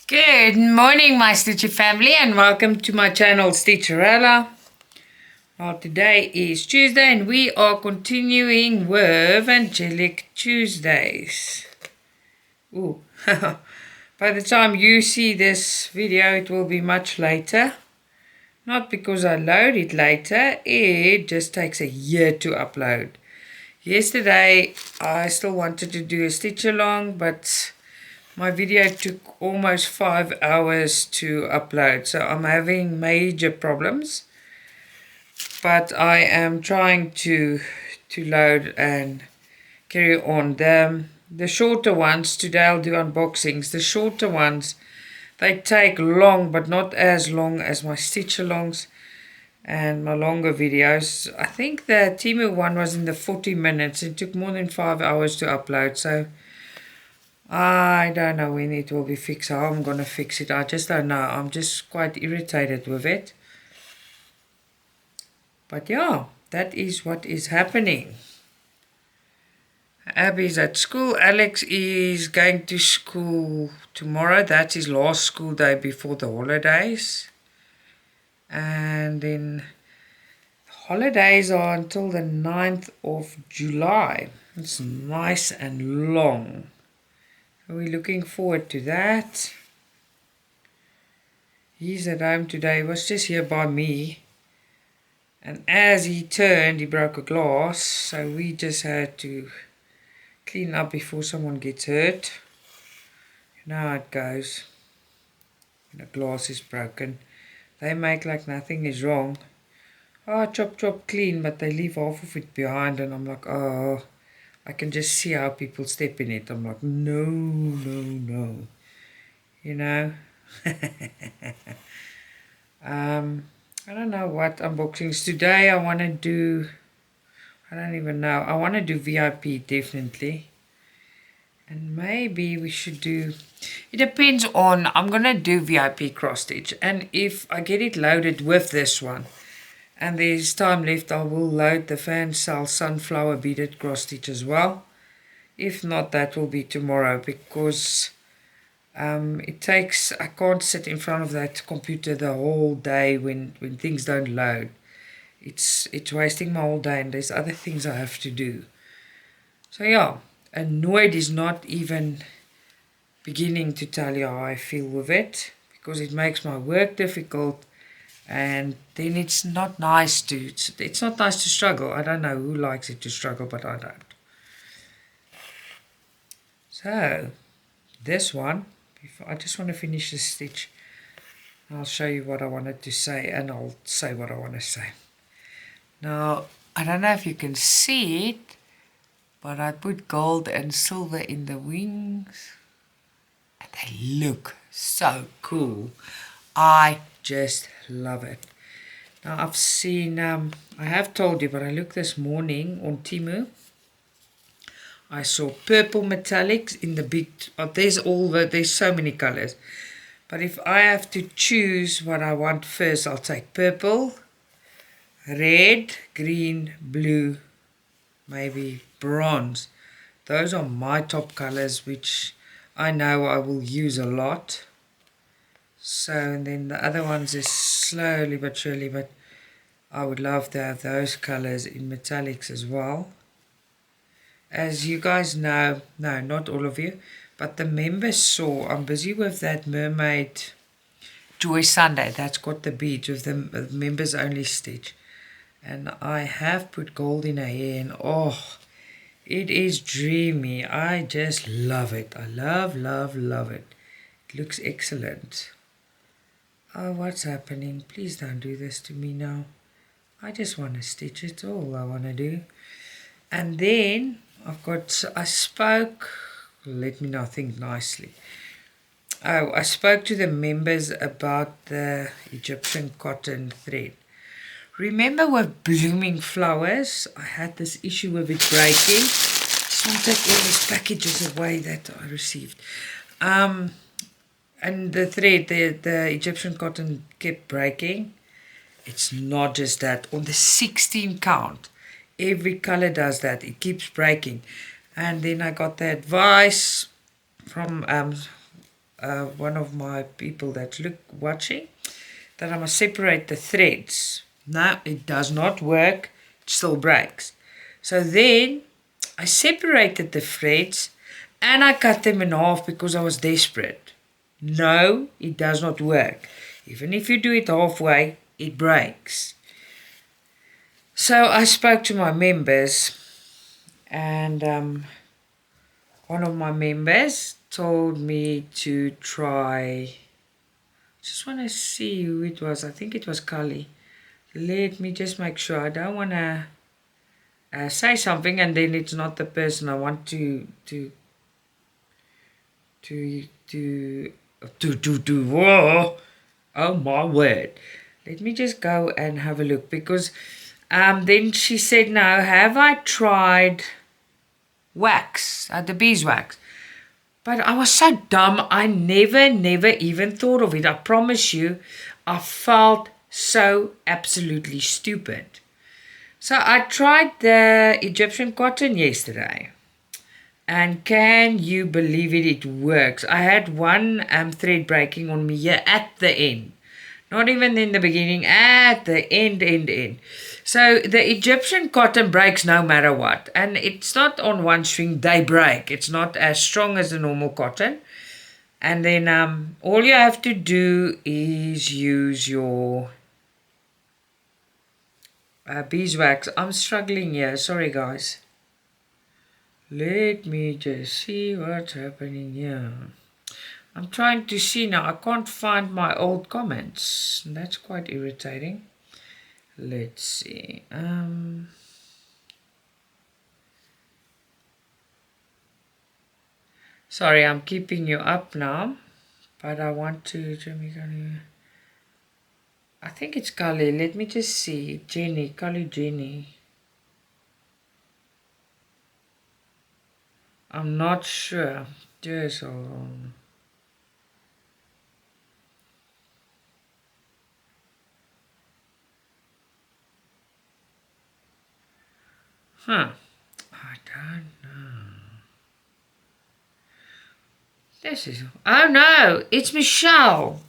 Good morning, my Stitchy family, and welcome to my channel Stitcha-Rella. Well, today is Tuesday and we are continuing with Angelic Tuesdays. Ooh, by the time you see this video, it will be much later. Not because I load it later, it just takes a year to upload. Yesterday, I still wanted to do a stitch along, but my video took almost 5 hours to upload, so I'm having major problems. But I am trying to load and carry on. The shorter ones, today I'll do unboxings. The shorter ones, they take long, but not as long as my stitch alongs and my longer videos. I think the Temu one was in the 40 minutes. It took more than 5 hours to upload, so I don't know when it will be fixed, how I'm going to fix it. I just don't know. I'm just quite irritated with it. But yeah, that is what is happening. Abby's at school. Alex is going to school tomorrow. That's his last school day before the holidays. And then holidays are until the 9th of July. It's nice and long. We're looking forward to that. He's at home today. He was just here by me. And as he turned, he broke a glass. So we just had to clean up before someone gets hurt. You know how it goes. When a glass is broken, they make like nothing is wrong. Oh, chop, chop, clean. But they leave half of it behind. And I'm like, oh, I can just see how people step in it. I'm like, no, no, no. You know. I don't know what unboxings today. I want to do, I don't even know. I want to do VIP definitely. And maybe we should do, it depends on, I'm going to do VIP cross stitch. And if I get it loaded with this one, and there's time left, I will load the FANSELLS sunflower beaded cross stitch as well. If not, that will be tomorrow, because it takes, I can't sit in front of that computer the whole day when things don't load. It's wasting my whole day, and there's other things I have to do. So yeah, annoyed is not even beginning to tell you how I feel with it, because it makes my work difficult. And then it's not nice to struggle. I don't know who likes it to struggle, but I don't. So, this one, I just want to finish this stitch. I'll show you what I wanted to say, and I'll say what I want to say. Now, I don't know if you can see it, but I put gold and silver in the wings. And they look so cool. I just love it. Now I've seen, I have told you, but I looked this morning on Temu. I saw purple metallics in the big, there's so many colors. But if I have to choose what I want first, I'll take purple, red, green, blue, maybe bronze. Those are my top colors, which I know I will use a lot. So, and then the other ones is slowly but surely, but I would love to have those colors in metallics as well. As you guys know, no, not all of you, but the members saw, I'm busy with that Mermaid Joy Sunday. That's got the beads with the members only stitch. And I have put gold in her hair, and oh, it is dreamy. I just love it. I love, love, love it. It looks excellent. Oh, what's happening? Please don't do this to me now. I just want to stitch. It's all I want to do. And then I spoke, let me now think nicely. Oh, I spoke to the members about the Egyptian cotton thread. Remember with blooming flowers, I had this issue with it breaking. Just want to take all these packages away that I received. And the thread, the Egyptian cotton kept breaking. It's not just that. On the 16 count, every color does that. It keeps breaking. And then I got the advice from one of my people that watching, that I must separate the threads. Now it does not work, it still breaks. So then I separated the threads and I cut them in half because I was desperate. No, it does not work. Even if you do it halfway, it breaks. So I spoke to my members, and one of my members told me to try. Just want to see who it was. I think it was Kali. Let me just make sure. I don't want to say something and then it's not the person I want to whoa, oh my word. Let me just go and have a look, because then she said, no, have I tried wax, the beeswax? But I was so dumb, I never even thought of it. I promise you, I felt so absolutely stupid. So I tried the Egyptian cotton yesterday. And can you believe it? It works. I had one thread breaking on me here at the end. Not even in the beginning, at the end. So the Egyptian cotton breaks no matter what. And it's not on one string, they break. It's not as strong as the normal cotton. And then all you have to do is use your beeswax. I'm struggling here, sorry guys. Let me just see what's happening here. I'm trying to see now. I can't find my old comments. That's quite irritating. Let's see. Sorry, I'm keeping you up now. But I want to... I think it's Kali. Let me just see. Jenny. Kali Jenny. I'm not sure. Just hold on. I don't know. This is... Oh no, it's Michelle.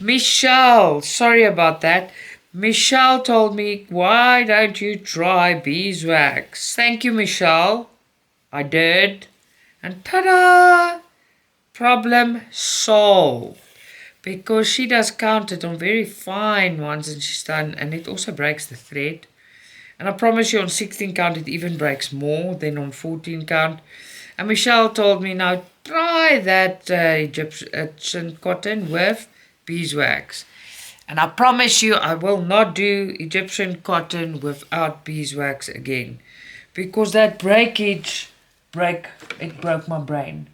Michelle, sorry about that. Michelle told me, why don't you try beeswax? Thank you, Michelle. I did, and ta-da! Problem solved. Because she does count it on very fine ones, and she's done, and it also breaks the thread. And I promise you, on 16 count it even breaks more than on 14 count. And Michelle told me, now try that Egyptian cotton with beeswax. And I promise you, I will not do Egyptian cotton without beeswax again, because that it broke my brain.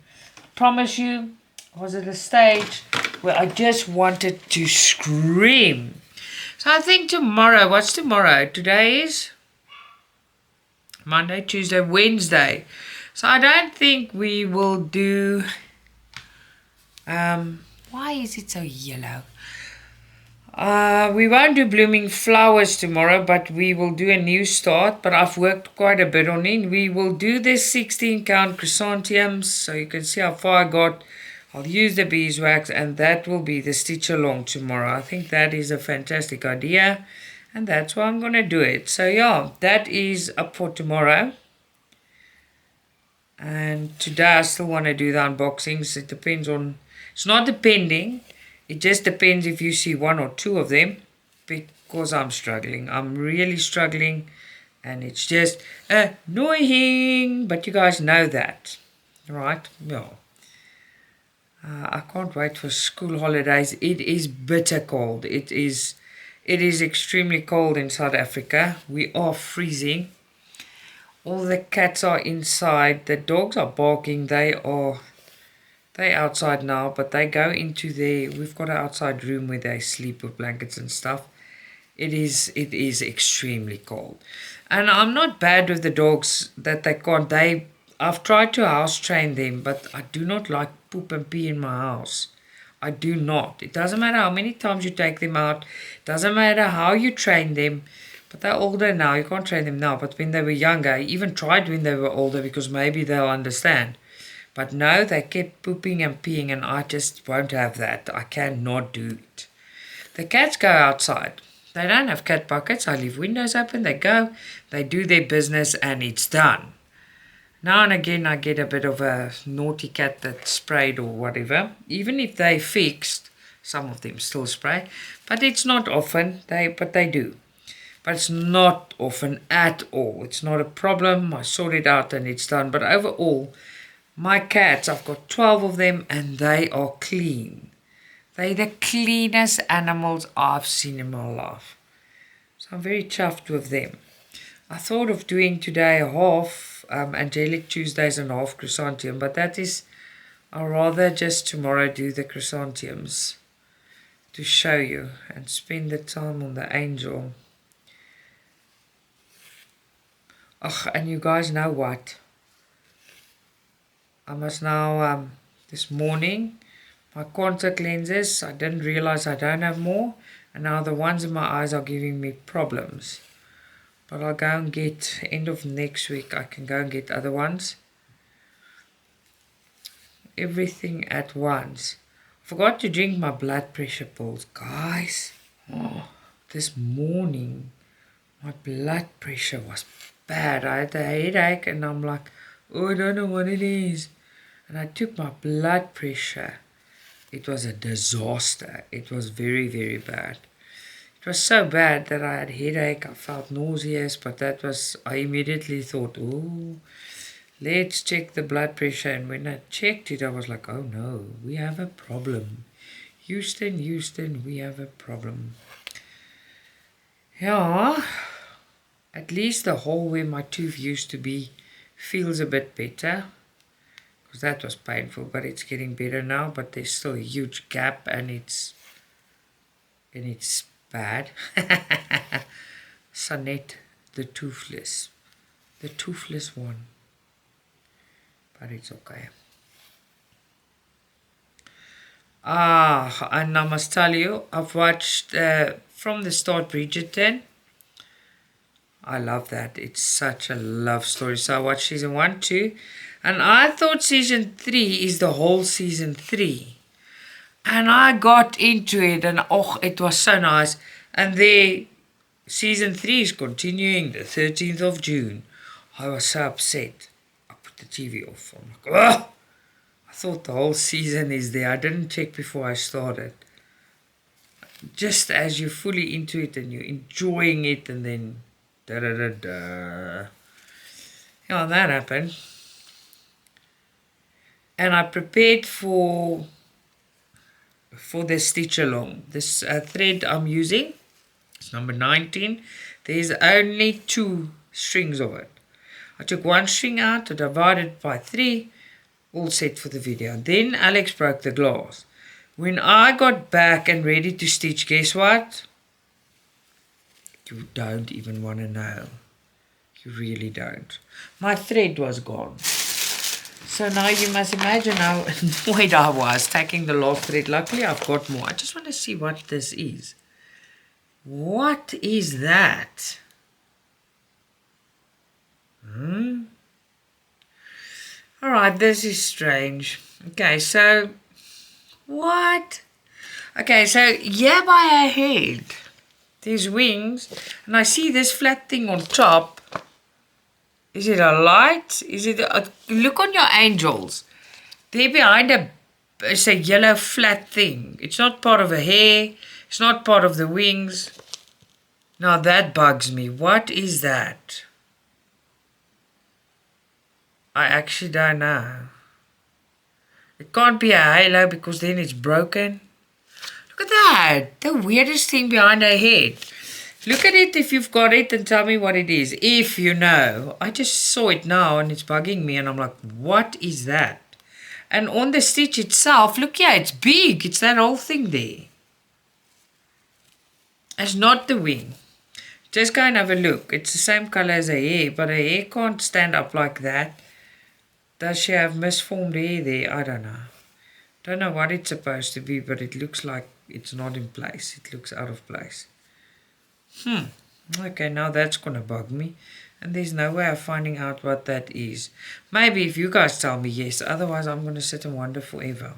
Promise you, I was at a stage where I just wanted to scream. So I think tomorrow, what's tomorrow? Today is Monday, Tuesday, Wednesday. So I don't think we will do, why is it so yellow? We won't do blooming flowers tomorrow, but we will do a new start. But I've worked quite a bit on it. We will do the 16 count chrysanthemums, so you can see how far I got. I'll use the beeswax, and that will be the stitch along tomorrow. I think that is a fantastic idea, and that's why I'm going to do it. So yeah, that is up for tomorrow. And today I still want to do the unboxings. It depends on, it's not depending. It just depends if you see one or two of them, because I'm struggling. I'm really struggling, and it's just annoying. But you guys know that, right? Yeah. I can't wait for school holidays. It is bitter cold. It is extremely cold in South Africa. We are freezing. All the cats are inside. The dogs are barking. They're outside now, but they go into we've got an outside room where they sleep with blankets and stuff. It is extremely cold. And I'm not bad with the dogs that they can't. I've tried to house train them, but I do not like poop and pee in my house. I do not. It doesn't matter how many times you take them out. It doesn't matter how you train them. But they're older now. You can't train them now. But when they were younger, I even tried when they were older, because maybe they'll understand. But no, they kept pooping and peeing, and I just won't have that. I cannot do it. The cats go outside. They don't have cat buckets. I leave windows open. They go, they do their business, and it's done. Now and again, I get a bit of a naughty cat that sprayed or whatever. Even if they fixed, some of them still spray. But it's not often, but they do. But it's not often at all. It's not a problem. I sort it out and it's done. But overall, my cats, I've got 12 of them and they are clean. They're the cleanest animals I've seen in my life. So I'm very chuffed with them. I thought of doing today a half Angelic Tuesdays and half chrysanthemum, but that is, I'll rather just tomorrow do the chrysanthemums to show you and spend the time on the angel. Oh, and you guys know what? I must now, this morning, my contact lenses, I didn't realize I don't have more, and now the ones in my eyes are giving me problems. But I'll go and get, end of next week, I can go and get other ones. Everything at once. Forgot to drink my blood pressure pills, guys. Oh, this morning, my blood pressure was bad. I had a headache and I'm like, oh, I don't know what it is. And I took my blood pressure. It was a disaster. It was very, very bad. It was so bad that I had a headache. I felt nauseous, but that was, I immediately thought, oh, let's check the blood pressure. And when I checked it, I was like, oh no, we have a problem. Houston, we have a problem. Yeah, at least the hole where my tooth used to be feels a bit better. Because that was painful, but it's getting better now. But there's still a huge gap and it's bad. Sanet, the toothless one. But it's okay. And I must tell you, I've watched from the start Bridgerton. I love that. It's such a love story. So I watched season 1, 2. And I thought season 3 is the whole season 3. And I got into it and oh, it was so nice. And the season 3 is continuing the 13th of June. I was so upset. I put the TV off. I'm like, oh! I thought the whole season is there. I didn't check before I started. Just as you're fully into it and you're enjoying it and then da-da-da-da. Yeah, that happened. And I prepared for the stitch along. This thread I'm using, it's number 19. There's only 2 strings of it. I took 1 string out, I divided it by 3, all set for the video. Then Alex broke the glass. When I got back and ready to stitch, guess what? You don't even want to know. You really don't. My thread was gone. So now you must imagine how annoyed I was taking the last thread. Luckily I've got more. I just want to see what this is. What is that? Alright, this is strange. Okay, so what? Okay, so here by her head, there's wings, and I see this flat thing on top. Is it a light? Is it a, look on your angels. There behind it's a yellow flat thing. It's not part of her hair. It's not part of the wings. Now that bugs me. What is that? I actually don't know. It can't be a halo because then it's broken. Look at that. The weirdest thing behind her head. Look at it if you've got it and tell me what it is. If you know. I just saw it now and it's bugging me and I'm like, what is that? And on the stitch itself, look here, it's big. It's that whole thing there. It's not the wing. Just go and have a look. It's the same color as her hair, but her hair can't stand up like that. Does she have misformed hair there? I don't know. Don't know what it's supposed to be, but it looks like it's not in place. It looks out of place. Okay, now that's gonna bug me. And there's no way of finding out what that is. Maybe if you guys tell me yes, otherwise I'm going to sit and wonder forever.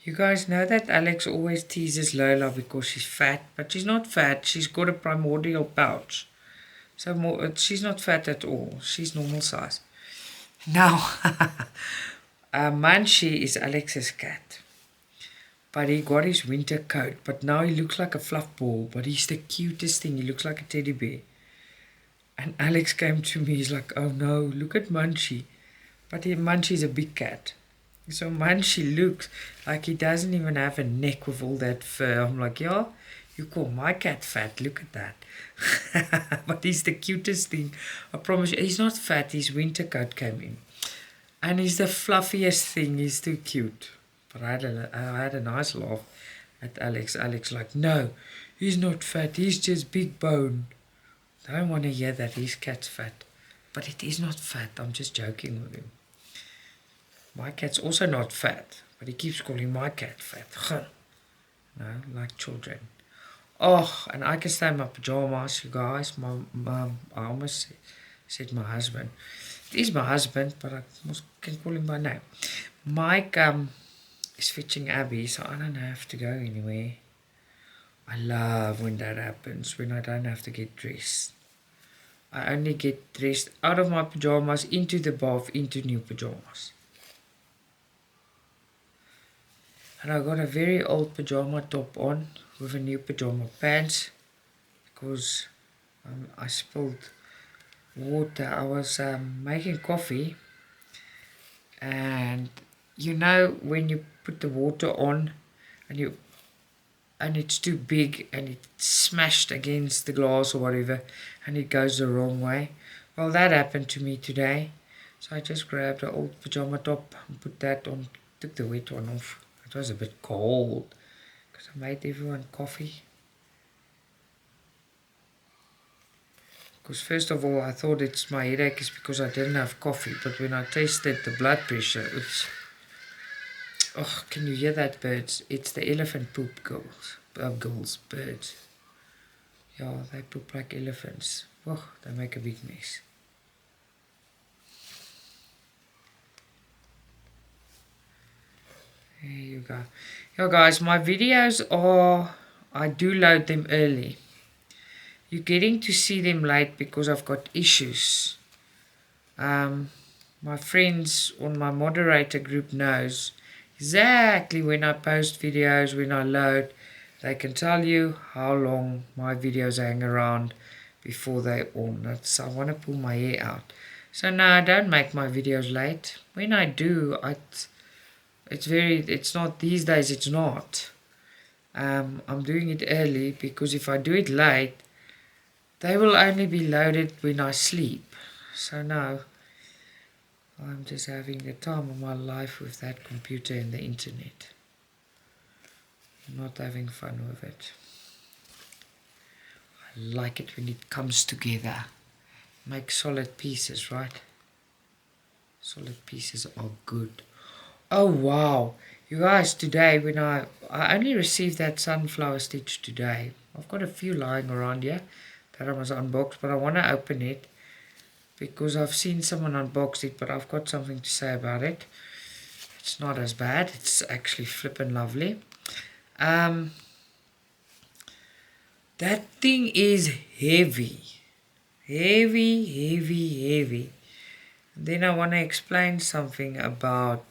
You guys know that Alex always teases Lola because she's fat, but she's not fat. She's got a primordial pouch. So she's not fat at all. She's normal size. Now, Munchie is Alex's cat. But he got his winter coat. But now he looks like a fluff ball. But he's the cutest thing. He looks like a teddy bear. And Alex came to me. He's like, oh no, look at Munchie. But Munchie's a big cat. So Munchie looks like he doesn't even have a neck with all that fur. I'm like, yeah, you call my cat fat. Look at that. But he's the cutest thing. I promise you. He's not fat. His winter coat came in. And he's the fluffiest thing. He's too cute. But I had a nice laugh at Alex. Alex like, no, he's not fat. He's just big bone. I don't want to hear that his cat's fat. But it is not fat. I'm just joking with him. My cat's also not fat. But he keeps calling my cat fat. No, like children. Oh, and I can stay in my pajamas, you guys. I almost said my husband. It is my husband, but I can call him by name. Mike is fetching Abby, so I don't have to go anywhere. I love when that happens, when I don't have to get dressed. I only get dressed out of my pajamas, into the bath, into new pajamas. And I got a very old pajama top on with a new pajama pants because I spilled water. I was making coffee, and you know when you put the water on and it's too big and it's smashed against the glass or whatever and it goes the wrong way. Well, that happened to me today. So I just grabbed an old pajama top and put that on, took the wet one off. It was a bit cold because I made everyone coffee. Because first of all, I thought it's my headache is because I didn't have coffee. But when I tasted the blood pressure, it's... Oh, can you hear that, birds? It's the elephant poop girls, birds. Yeah, they poop like elephants. Oh, they make a big mess. There you go. Yeah, guys, my videos are... I do load them early. You're getting to see them late because I've got issues. My friends on my moderator group knows exactly when I post videos, when I load. They can tell you how long my videos hang around before they're on. So I want to pull my hair out. So no, I don't make my videos late. When I do, it's not these days, it's not. I'm doing it early because if I do it late, they will only be loaded when I sleep. So now, I'm just having the time of my life with that computer and the internet. I'm not having fun with it. I like it when it comes together. Make solid pieces, right? Solid pieces are good. Oh wow. You guys, today when I only received that sunflower stitch today. I've got a few lying around here that I must unbox, but I want to open it because I've seen someone unbox it, but I've got something to say about it. It's not as bad. It's actually flippin' lovely. That thing is heavy. Heavy. Then I want to explain something about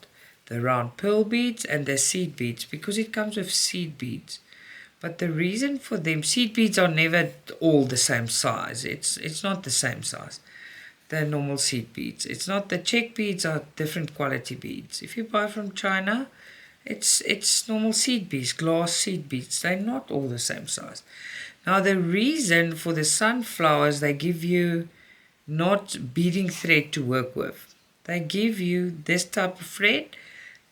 the round pearl beads and the seed beads, because it comes with seed beads. But the reason for them, seed beads are never all the same size. It's not the same size. The normal seed beads. It's not, the check beads are different quality beads. If you buy from China, it's normal seed beads, glass seed beads. They're not all the same size. Now the reason for the sunflowers, they give you not beading thread to work with. They give you this type of thread,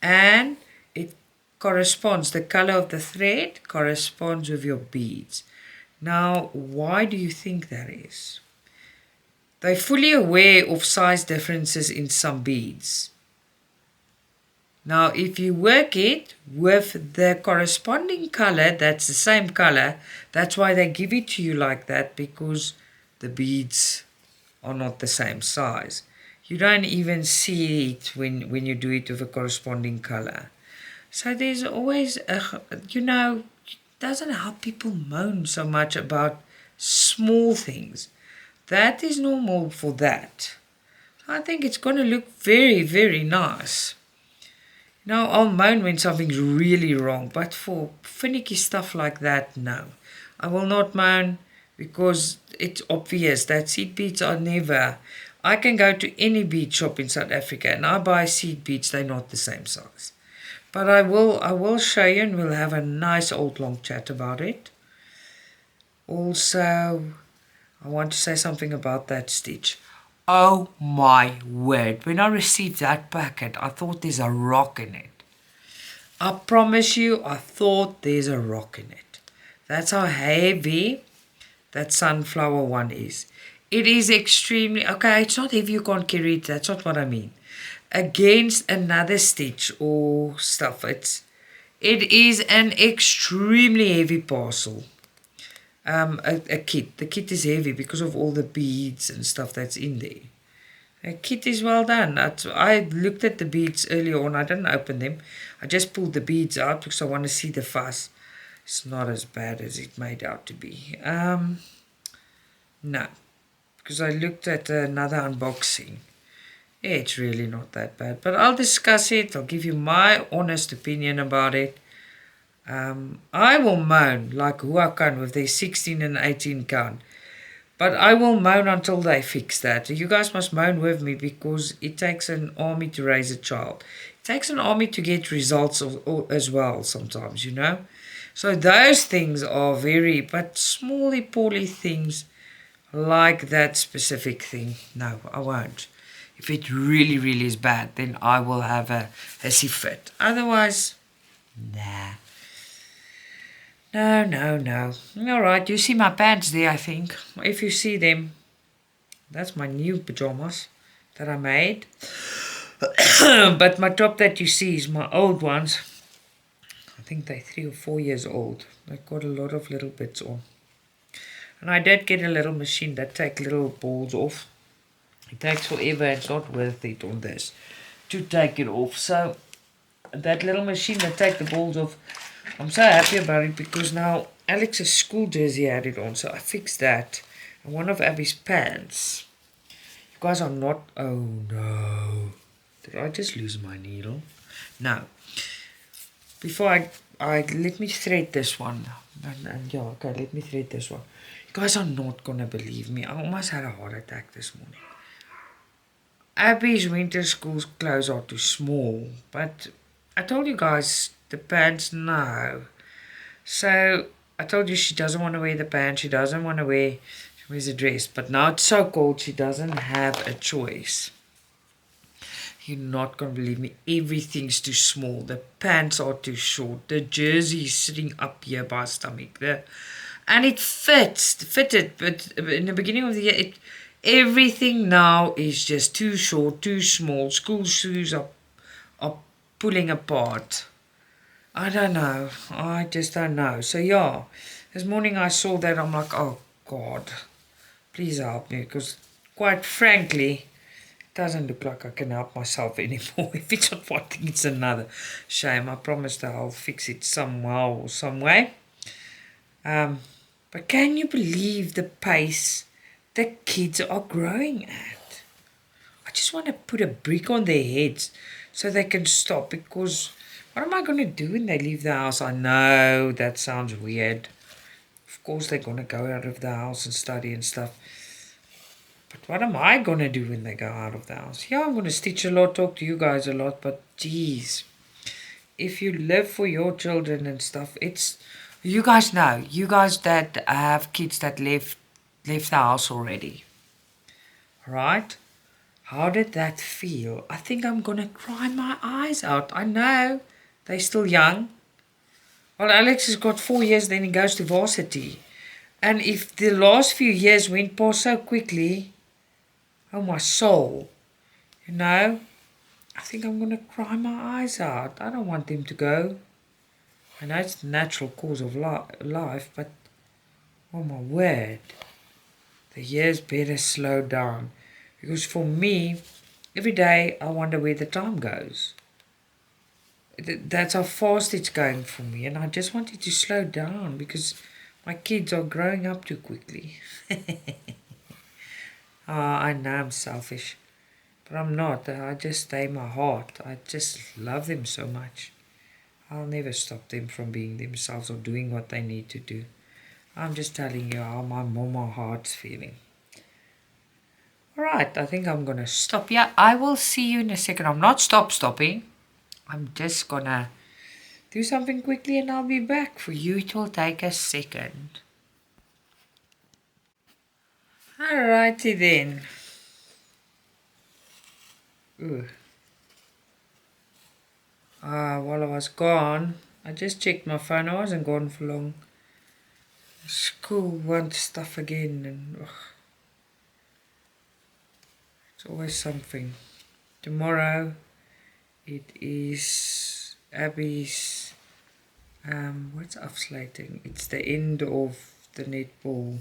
and it corresponds, the color of the thread corresponds with your beads. Now, why do you think that is? They're fully aware of size differences in some beads. Now if you work it with the corresponding color, that's the same color, that's why they give it to you like that, because the beads are not the same size. You don't even see it when you do it with a corresponding color. So there's always it doesn't help people moan so much about small things. That is normal for that. I think it's going to look very, very nice. Now, I'll moan when something's really wrong, but for finicky stuff like that, no. I will not moan because it's obvious that seed beads are never... I can go to any bead shop in South Africa and I buy seed beads, they're not the same size. But I will show you and we'll have a nice old long chat about it. Also, I want to say something about that stitch. Oh my word, when I received that packet, I thought there's a rock in it. I promise you, I thought there's a rock in it. That's how heavy that sunflower one is. It is extremely, okay, it's not heavy, you can't carry it, that's not what I mean. Against another stitch or stuff, it is an extremely heavy parcel. A kit. The kit is heavy because of all the beads and stuff that's in there. A kit is well done. I looked at the beads earlier on. I didn't open them. I just pulled the beads out because I want to see the fuss. It's not as bad as it made out to be. No. Because I looked at another unboxing. It's really not that bad. But I'll discuss it. I'll give you my honest opinion about it. I will moan like Huacan with their 16 and 18 count. But I will moan until they fix that. You guys must moan with me because it takes an army to raise a child. It takes an army to get results as well sometimes, So those things are but smally, poorly things like that specific thing, no, I won't. If it really, really is bad, then I will have a hissy fit. Otherwise, nah. No. Alright, you see my pants there, I think. If you see them, that's my new pajamas that I made. But my top that you see is my old ones. I think they're 3 or 4 years old. They've got a lot of little bits on. And I did get a little machine that takes little balls off. It takes forever, it's not worth it on this to take it off. So that little machine that takes the balls off, I'm so happy about it because now Alex's school jersey had it on, so I fixed that. And one of Abby's pants. You guys are not... Oh no. Did I just lose my needle? No. Before I let me thread this one. And yeah, okay, let me thread this one. You guys are not going to believe me. I almost had a heart attack this morning. Abby's winter school clothes are too small, but I told you guys the pants, no. So I told you she doesn't want to wear the pants, she doesn't want to wear, she wears a dress, but now it's so cold she doesn't have a choice. You're not going to believe me, everything's too small, the pants are too short, the jersey is sitting up here by her stomach, and it fitted, but in the beginning of the year, everything now is just too short, too small. School shoes are pulling apart. I don't know. I just don't know. So yeah, this morning I saw that. I'm like, oh God, please help me. Because quite frankly, it doesn't look like I can help myself anymore. If it's not one thing, it's another. Shame. I promised that I'll fix it somehow or some way. But can you believe the pace the kids are growing at? I just want to put a brick on their heads so they can stop, because what am I going to do when they leave the house? I know that sounds weird. Of course they're going to go out of the house and study and stuff. But what am I going to do when they go out of the house? Yeah, I'm going to stitch a lot, talk to you guys a lot, but geez, if you live for your children and stuff, it's... You guys know, you guys that have kids that left the house already, right? How did that feel? I think I'm gonna cry my eyes out. I know they're still young. Well, Alex has got 4 years, then he goes to varsity, and if the last few years went past so quickly, oh my soul, I think I'm going to cry my eyes out. I don't want them to go. I know it's the natural course of life, but oh my word, the years better slow down. Because for me, every day I wonder where the time goes. That's how fast it's going for me, and I just want it to slow down because my kids are growing up too quickly. I know I'm selfish, but I'm not. I just stay my heart. I just love them so much. I'll never stop them from being themselves or doing what they need to do. I'm just telling you how my mama heart's feeling. Alright, I think I'm going to stop here. I will see you in a second. I'm not stopping. I'm just going to do something quickly and I'll be back for you. It will take a second. Alrighty then. While I was gone, I just checked my phone. I wasn't gone for long. School wants stuff again and it's always something. Tomorrow it is Abby's what's upslating? It's the end of the netball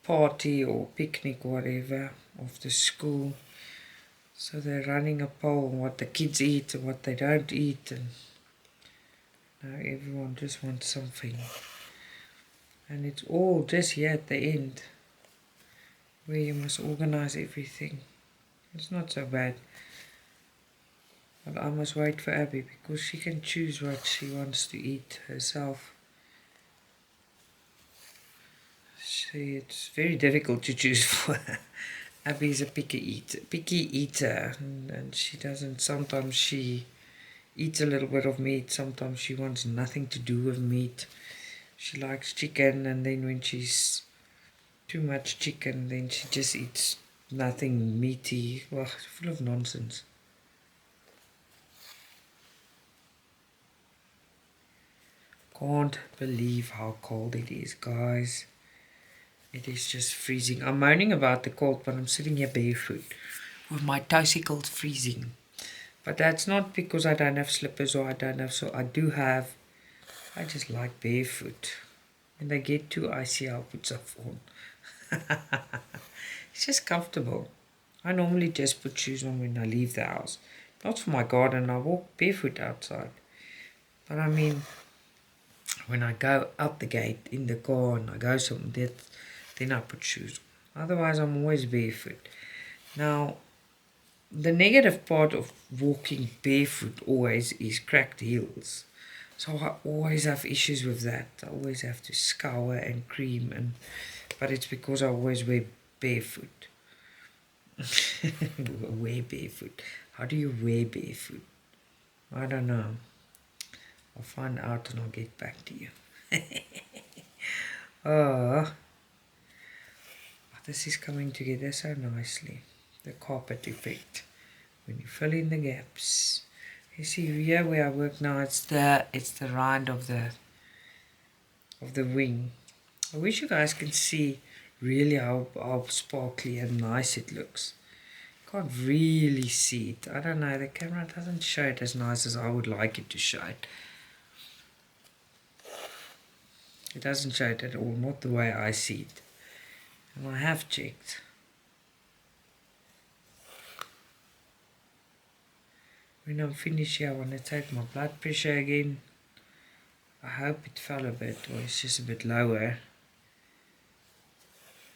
party or picnic, whatever, of the school. So they're running a poll on what the kids eat and what they don't eat, and now everyone just wants something. And it's all just here at the end where you must organize everything. It's not so bad. But I must wait for Abby because she can choose what she wants to eat herself. See, it's very difficult to choose for her. Abby's a picky eater, and she doesn't. Sometimes she eats a little bit of meat. Sometimes she wants nothing to do with meat. She likes chicken, and then when she's too much chicken, then she just eats nothing meaty. Well, full of nonsense. Can't believe how cold it is, guys. It is just freezing. I'm moaning about the cold, but I'm sitting here barefoot with my toesicles freezing. But that's not because I don't have slippers or I don't have, so I do have. I just like barefoot. When they get too icy, I'll put stuff on. It's just comfortable. I normally just put shoes on when I leave the house. Not for my garden, I walk barefoot outside. But I mean, when I go out the gate in the car and I go somewhere, then I put shoes on. Otherwise, I'm always barefoot. Now, the negative part of walking barefoot always is cracked heels. So I always have issues with that. I always have to scour and cream, but it's because I always wear barefoot. Wear barefoot. How do you wear barefoot? I don't know. I'll find out and I'll get back to you. Oh, this is coming together so nicely. The carpet effect. When you fill in the gaps. You see here where I work now, it's the rind of the wing. I wish you guys can see really how sparkly and nice it looks. Can't really see it. I don't know, the camera doesn't show it as nice as I would like it to show it. It doesn't show it at all, not the way I see it. And I have checked. When I'm finished here, I want to take my blood pressure again. I hope it fell a bit, or it's just a bit lower.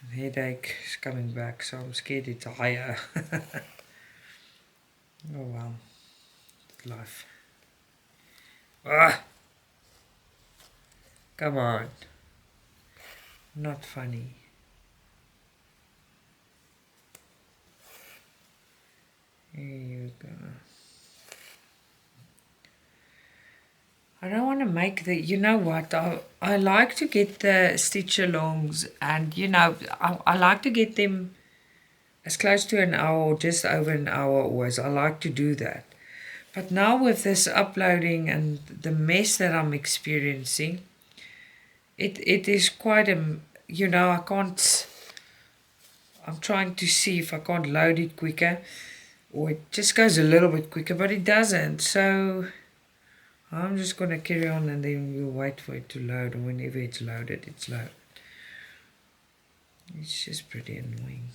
The headache is coming back, so I'm scared it's higher. Oh well, life. Ah! Come on. Not funny. Here you go. I don't want to make the, you know what, I like to get the stitch-alongs, and you know, I like to get them as close to an hour or just over an hour always. I like to do that. But now with this uploading and the mess that I'm experiencing, it is quite a, you know, I'm trying to see if I can't load it quicker. or it just goes a little bit quicker, but it doesn't. So I'm just going to carry on, and then we'll wait for it to load, and whenever it's loaded, it's loaded. It's just pretty annoying.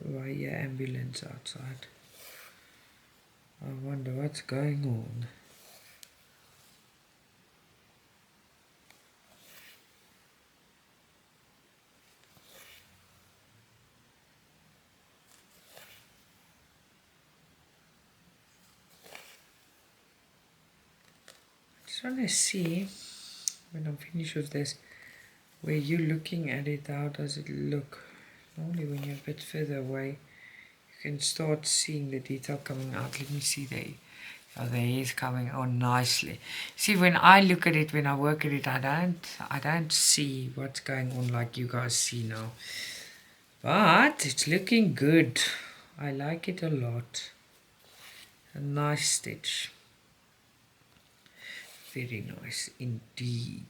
Oh, I hear ambulance outside. I wonder what's going on. Just want to see, when I'm finished with this, where you're looking at it, how does it look? Normally when you're a bit further away, you can start seeing the detail coming out. Let me see there. Oh, the hair is coming on nicely. See, when I look at it, when I work at it, I don't see what's going on like you guys see now. But it's looking good. I like it a lot. A nice stitch. Very nice indeed.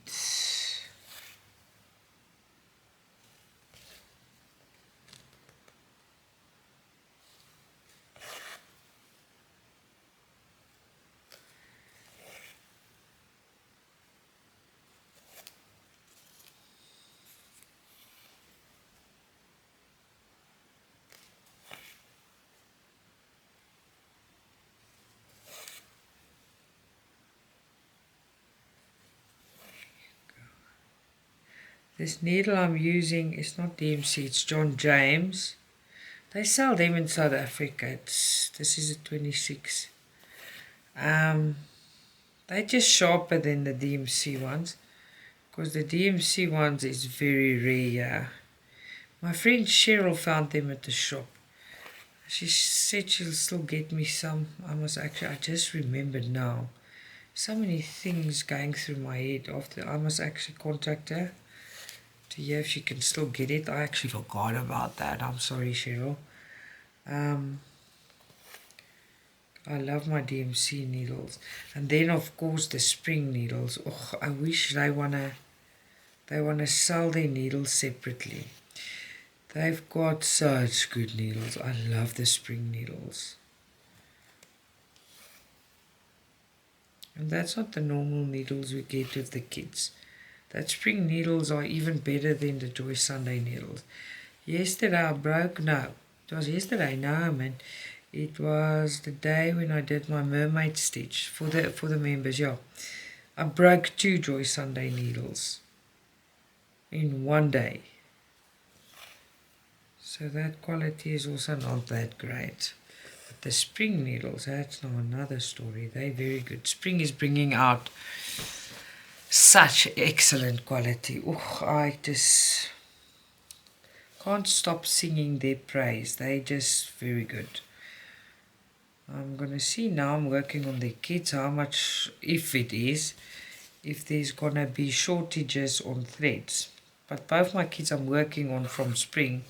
This needle I'm using is not DMC, it's John James. They sell them in South Africa. This is a 26. They're just sharper than the DMC ones, because the DMC ones is very rare. My friend Cheryl found them at the shop. She said she'll still get me some. I just remembered now. So many things going through my head. I must actually contact her to hear if she can still get it. I actually forgot about that. I'm sorry, Cheryl. I love my DMC needles. And then of course the spring needles. Oh, I wish they wanna sell their needles separately. They've got such good needles. I love the spring needles. And that's not the normal needles we get with the kids. That spring needles are even better than the Joy Sunday needles. Yesterday I broke, no, it was yesterday, no man. It was the day when I did my mermaid stitch for the members, yeah. I broke 2 Joy Sunday needles in one day. So that quality is also not that great. But the spring needles, that's now another story. They're very good. Spring is bringing out such excellent quality. Oh, I just can't stop singing their praise. They're just very good. I'm going to see now, I'm working on the kids, how much, if there's going to be shortages on threads. But both my kids I'm working on from spring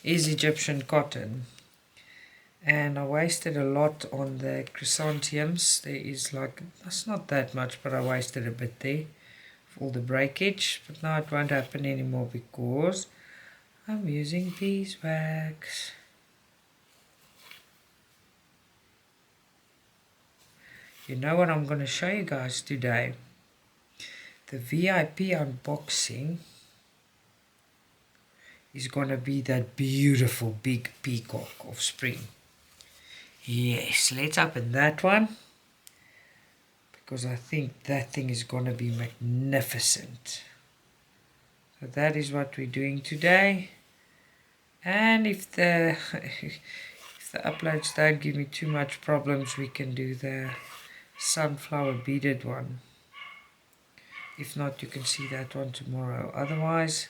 is Egyptian cotton. And I wasted a lot on the chrysanthemums. There is that's not that much, but I wasted a bit there for all the breakage. But now it won't happen anymore because I'm using beeswax. You know what I'm going to show you guys today? The VIP unboxing is going to be that beautiful big peacock of spring. Yes, let's open that one, because I think that thing is going to be magnificent. So that is what we're doing today. And if the uploads don't give me too much problems, we can do the sunflower beaded one. If not, you can see that one tomorrow. Otherwise,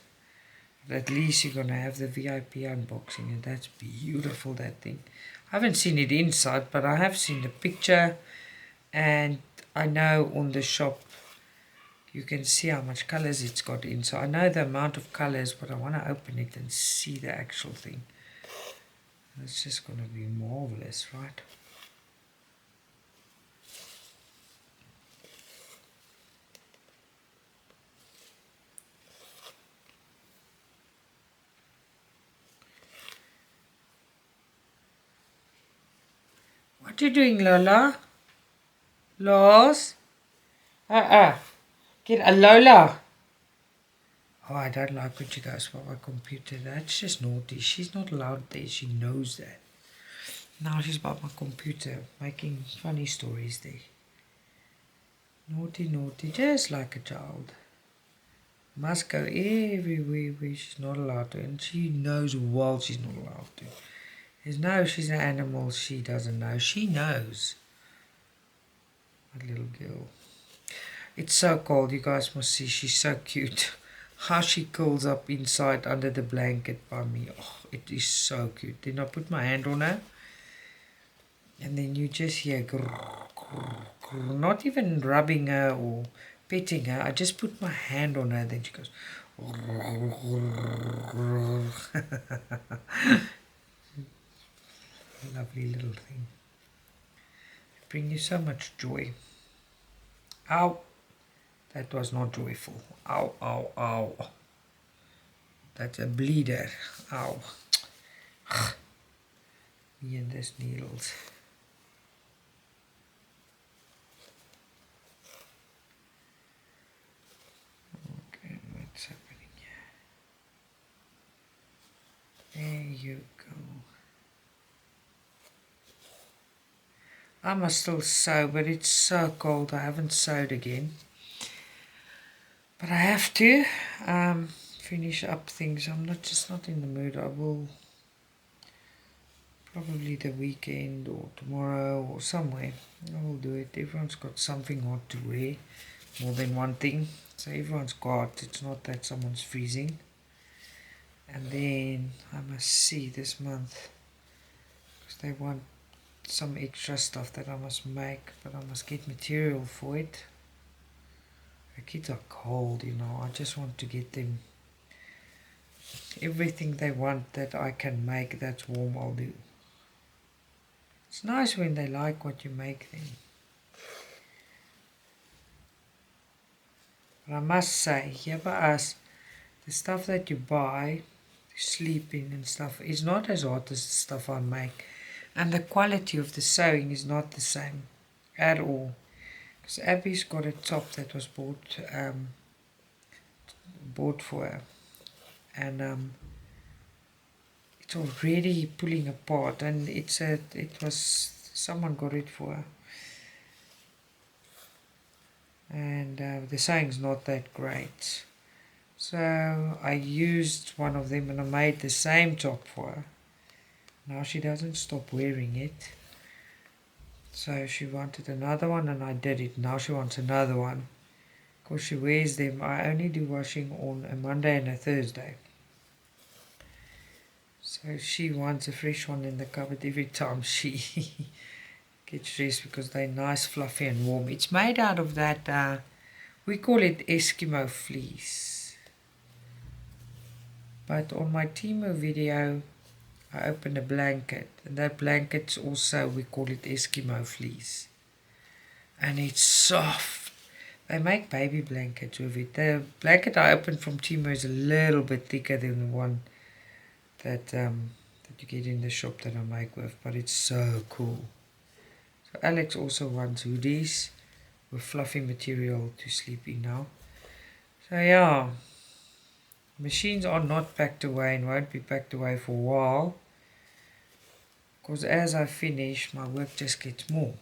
at least you're going to have the VIP unboxing, and that's beautiful, that thing. I haven't seen it inside, but I have seen the picture, and I know on the shop you can see how much colors it's got in. So I know the amount of colors, but I want to open it and see the actual thing. It's just going to be marvelous, right? What are you doing, Lola? Loz? Get a Lola. Oh, I don't like when she goes by my computer. That's just naughty. She's not allowed there. She knows that. Now she's by my computer making funny stories there. Naughty, naughty, just like a child. Must go everywhere where she's not allowed to. And she knows well she's not allowed to. There's no, she's an animal she doesn't know. She knows. My little girl. It's so cold. You guys must see. She's so cute. How she curls up inside under the blanket by me. Oh, it is so cute. Then I put my hand on her. And then you just hear grrr, grrr, grrr. Not even rubbing her or petting her. I just put my hand on her. Then she goes grrr, grrr, grrr. Lovely little thing. Bring you so much joy. Ow. That was not joyful. Ow, ow, ow. That's a bleeder. Ow. Me and these needles. Okay, what's happening here? There you go. I must still sew, but it's so cold. I haven't sewed again. But I have to finish up things. I'm just not in the mood. I will probably the weekend or tomorrow or somewhere. I will do it. Everyone's got something hot to wear, more than one thing. So everyone's got. It's not that someone's freezing. And then I must see this month because they want some extra stuff that I must make, but I must get material for it. The kids are cold, you know. I just want to get them everything they want that I can make that's warm. I'll do. It's nice when they like what you make them. But I must say, here by us, the stuff that you buy to sleep in and stuff is not as hot as the stuff I make. And the quality of the sewing is not the same at all. Because Abby's got a top that was bought for her. And it's already pulling apart. And someone got it for her. And the sewing's not that great. So I used one of them and I made the same top for her. Now she doesn't stop wearing it. So she wanted another one and I did it. Now she wants another one. Because she wears them. I only do washing on a Monday and a Thursday. So she wants a fresh one in the cupboard every time she gets dressed because they're nice, fluffy and warm. It's made out of that, we call it Eskimo fleece. But on my Temu video, I opened a blanket, and that blanket's also, we call it Eskimo fleece. And it's soft. They make baby blankets with it. The blanket I opened from Temu is a little bit thicker than the one that you get in the shop that I make with, but it's so cool. So Alex also wants hoodies with fluffy material to sleep in now. So yeah, machines are not packed away and won't be packed away for a while. Because as I finish, my work just gets more.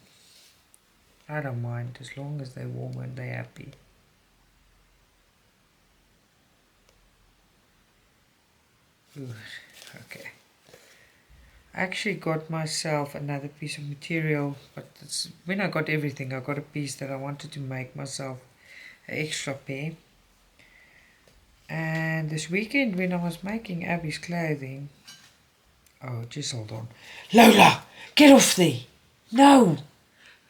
I don't mind as long as they're warm and they're happy. Good. Okay. I actually got myself another piece of material, but when I got everything, I got a piece that I wanted to make myself an extra pair. And this weekend when I was making Abby's clothing, oh, just hold on. Lola, get off there. No.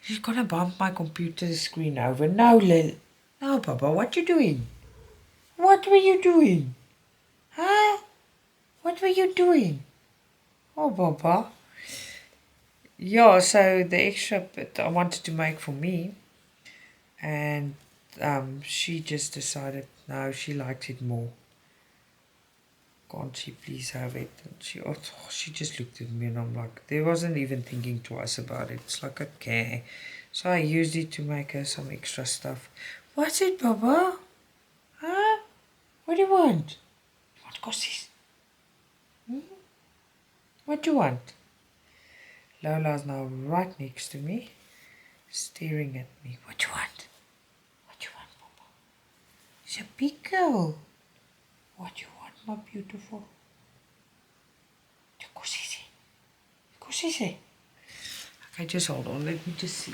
She's going to bump my computer screen over. No, Lil. No, Papa, what you doing? What were you doing? Huh? What were you doing? Oh, Papa. Yeah, so the extra bit I wanted to make for me. And she just decided, no, she liked it more. can't she please have it? And she just looked at me and I'm like, there wasn't even thinking twice about it. It's like, okay. So I used it to make her some extra stuff. What's it, Baba? Huh? What do you want? You want gossies? What do you want? Lola's now right next to me, staring at me. What do you want? What do you want, Baba? She's a big girl. What do you want, my beautiful? Okay, just hold on. Let me just see.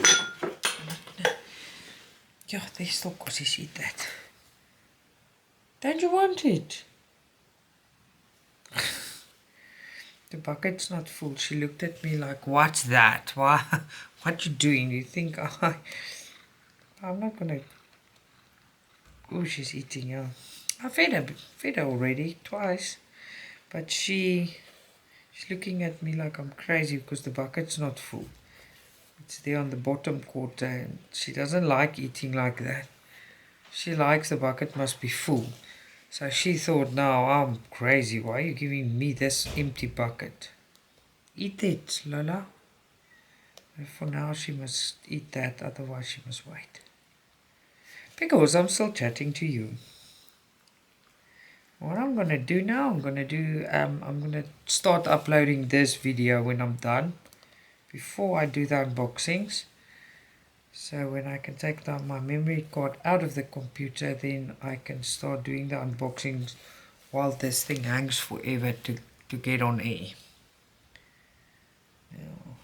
Yeah, they still kossies eat that. Don't you want it? The bucket's not full. She looked at me like, what's that? Why? What you doing? You think I'm not gonna... Oh, she's eating, yeah. I fed her already, twice. But she's looking at me like I'm crazy because the bucket's not full. It's there on the bottom quarter and she doesn't like eating like that. She likes the bucket must be full. So she thought, no, I'm crazy. Why are you giving me this empty bucket? Eat it, Lola. And for now she must eat that, otherwise she must wait. Because I'm still chatting to you. What I'm going to do now, I'm going to start uploading this video when I'm done. Before I do the unboxings. So when I can take down my memory card out of the computer, then I can start doing the unboxings while this thing hangs forever to get on air. Now,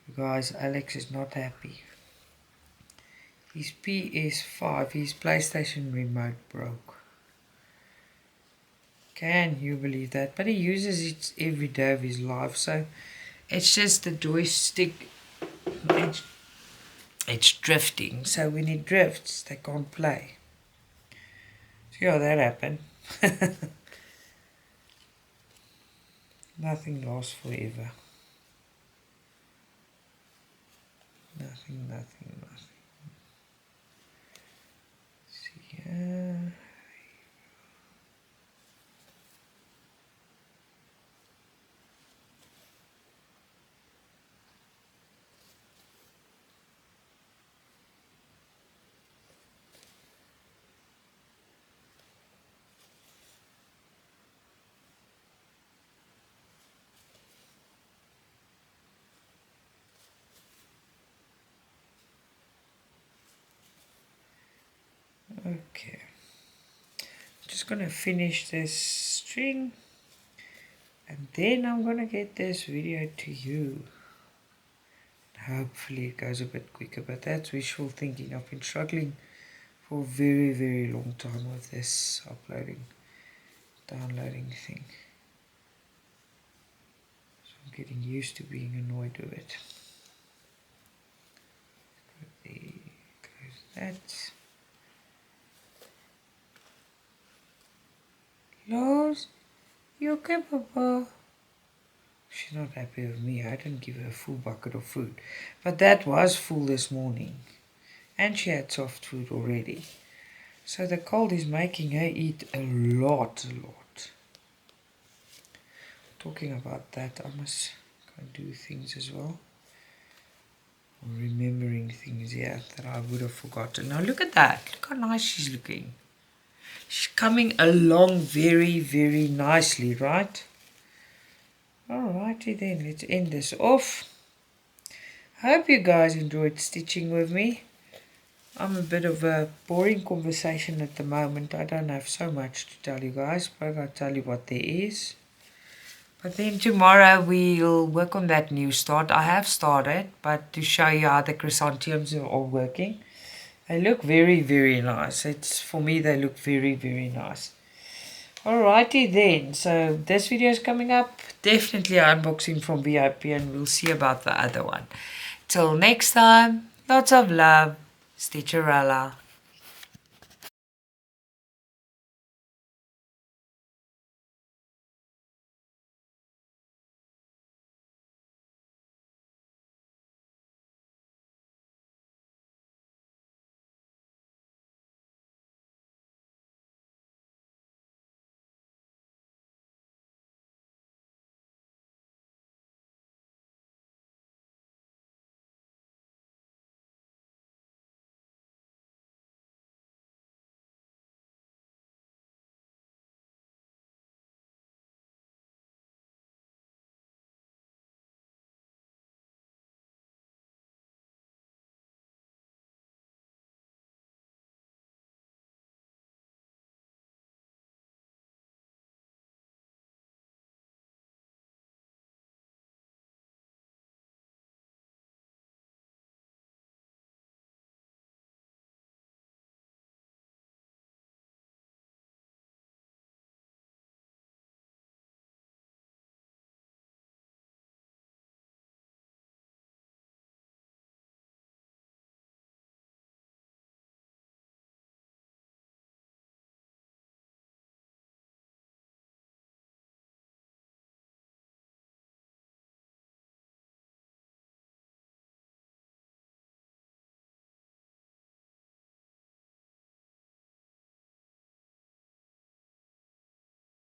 you guys, Alex is not happy. His PS5, his PlayStation remote broke. Can you believe that? But he uses it every day of his life, so it's just the joystick, it's drifting, so when it drifts, they can't play. So yeah, that happened. Nothing lasts forever. Nothing. See here. Okay, I'm just going to finish this string and then I'm going to get this video to you. Hopefully it goes a bit quicker, but that's wishful thinking. I've been struggling for a very, very long time with this downloading thing. So I'm getting used to being annoyed with it. There goes that. Loz, you okay, Papa? She's not happy with me. I didn't give her a full bucket of food. But that was full this morning. And she had soft food already. So the cold is making her eat a lot. Talking about that, I must go and do things as well. I'm remembering things here that I would have forgotten. Now look at that. Look how nice she's looking. She's coming along very, very nicely, right? Alrighty then, let's end this off. I hope you guys enjoyed stitching with me. I'm a bit of a boring conversation at the moment. I don't have so much to tell you guys, but I'll tell you what there is. But then tomorrow we'll work on that new start. I have started, but to show you how the chrysanthemums are all working. They look very, very nice. For me, they look very, very nice. Alrighty then. So this video is coming up. Definitely an unboxing from VIP and we'll see about the other one. Till next time, lots of love. Stitcha-Rella.